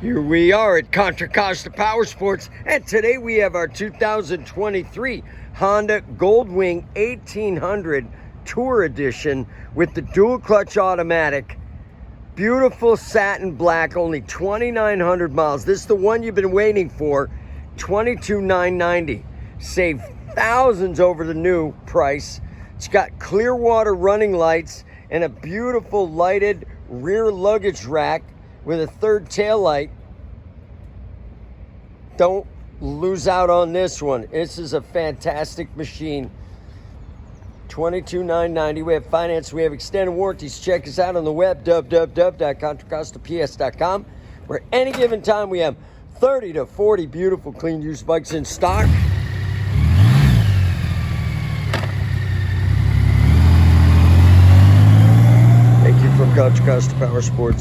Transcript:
Here we are at Contra Costa Powersports, and today we have our 2023 Honda Goldwing 1800 Tour Edition with the dual clutch automatic. Beautiful satin black, only 2,900 miles. This is the one you've been waiting for, $22,990. Save thousands over the new price. It's got clear water running lights and a beautiful lighted rear luggage rack with a third tail light. Don't lose out on this one. This is a fantastic machine. $22,990. We have finance, we have extended warranties. Check us out on the web, www.contracostaps.com, where any given time we have 30 to 40 beautiful clean used bikes in stock. Thank you from Contra Costa Powersports.